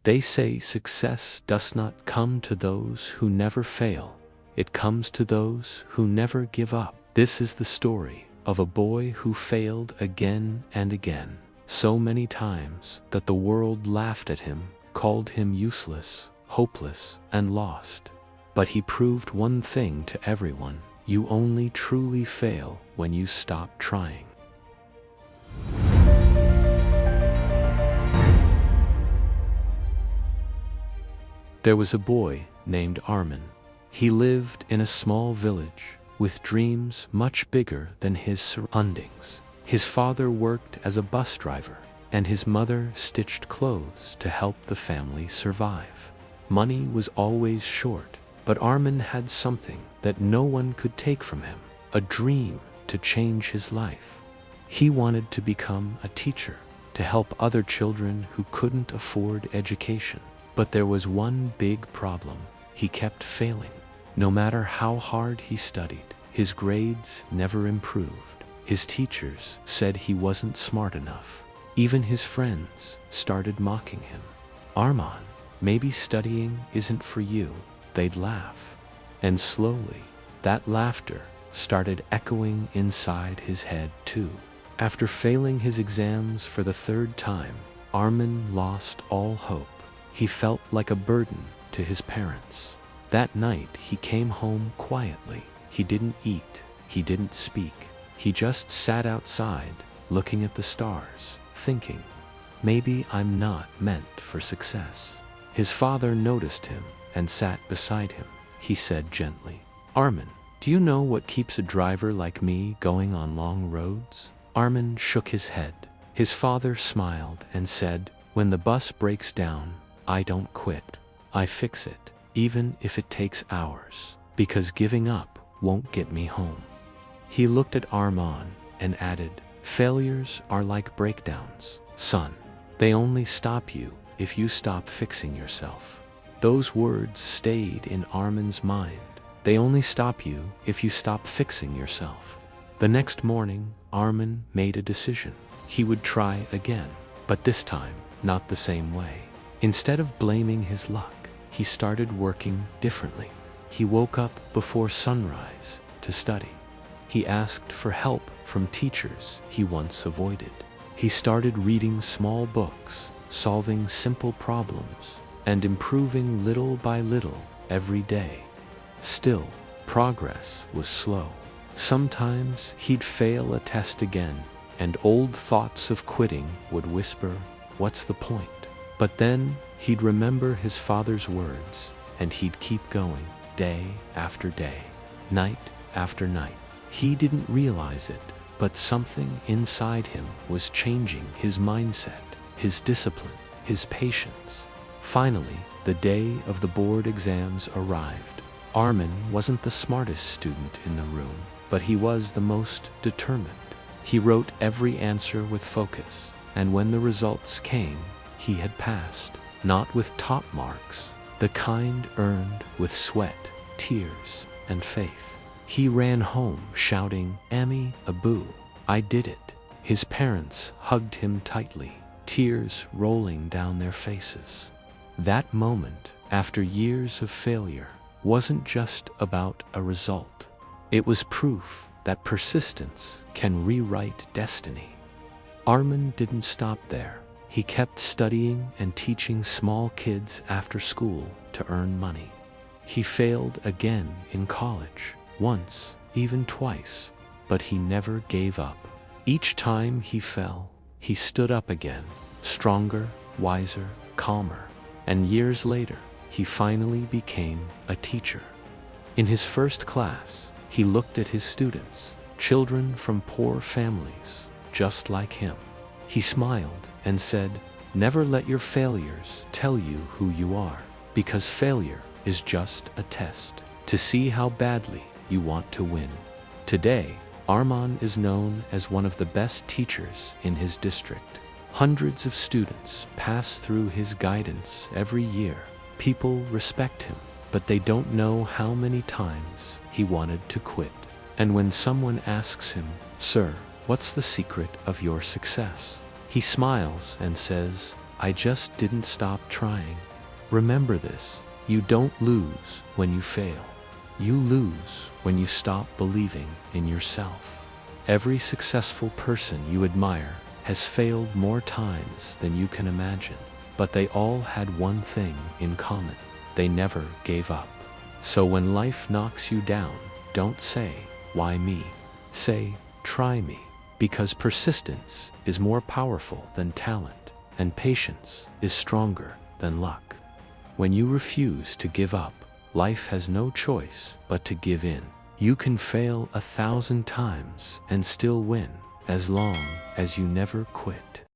They say success does not come to those who never fail. It comes to those who never give up. This is the story of a boy who failed again and again, so many times that the world laughed at him, called him useless, hopeless, and lost. But he proved one thing to everyone: you only truly fail when you stop trying. There was a boy named Armin. He lived in a small village with dreams much bigger than his surroundings. His father worked as a bus driver, and his mother stitched clothes to help the family survive. Money was always short, but Armin had something that no one could take from him: a dream to change his life. He wanted to become a teacher, to help other children who couldn't afford education. But there was one big problem: he kept failing. No matter how hard he studied, his grades never improved. His teachers said he wasn't smart enough. Even his friends started mocking him. "Armin, maybe studying isn't for you," they'd laugh. And slowly, that laughter started echoing inside his head too. After failing his exams for the third time, Armin lost all hope. He felt like a burden to his parents. That night he came home quietly. He didn't eat, he didn't speak. He just sat outside, looking at the stars, thinking, maybe I'm not meant for success. His father noticed him and sat beside him. He said gently, "Armin, do you know what keeps a driver like me going on long roads?" Armin shook his head. His father smiled and said, "When the bus breaks down, I don't quit. I fix it, even if it takes hours, because giving up won't get me home." He looked at Armin and added, "Failures are like breakdowns, son. They only stop you if you stop fixing yourself." Those words stayed in Armin's mind. They only stop you if you stop fixing yourself. The next morning, Armin made a decision. He would try again, but this time, not the same way. Instead of blaming his luck, he started working differently. He woke up before sunrise to study. He asked for help from teachers he once avoided. He started reading small books, solving simple problems, and improving little by little every day. Still, progress was slow. Sometimes he'd fail a test again, and old thoughts of quitting would whisper, "What's the point?" But then he'd remember his father's words, and he'd keep going, day after day, night after night. He didn't realize it, but something inside him was changing: his mindset, his discipline, his patience. Finally, the day of the board exams arrived. Armin wasn't the smartest student in the room, but he was the most determined. He wrote every answer with focus, and when the results came, he had passed. Not with top marks, the kind earned with sweat, tears, and faith. He ran home shouting, "Ami, Abu, I did it." His parents hugged him tightly, tears rolling down their faces. That moment, after years of failure, wasn't just about a result. It was proof that persistence can rewrite destiny. Armin didn't stop there. He kept studying and teaching small kids after school to earn money. He failed again in college, once, even twice, but he never gave up. Each time he fell, he stood up again, stronger, wiser, calmer. And years later, he finally became a teacher. In his first class, he looked at his students, children from poor families, just like him. He smiled and said, "Never let your failures tell you who you are, because failure is just a test to see how badly you want to win." Today, Armin is known as one of the best teachers in his district. Hundreds of students pass through his guidance every year. People respect him, but they don't know how many times he wanted to quit. And when someone asks him, "Sir, what's the secret of your success?" he smiles and says, I just didn't stop trying. Remember this, you don't lose when you fail. You lose when you stop believing in yourself. Every successful person you admire has failed more times than you can imagine, but they all had one thing in common: they never gave up. So when life knocks you down, don't say, "Why me?" Say, "Try me," because persistence is more powerful than talent, and patience is stronger than luck. When you refuse to give up, life has no choice but to give in. You can fail 1,000 times and still win, as long as you never quit.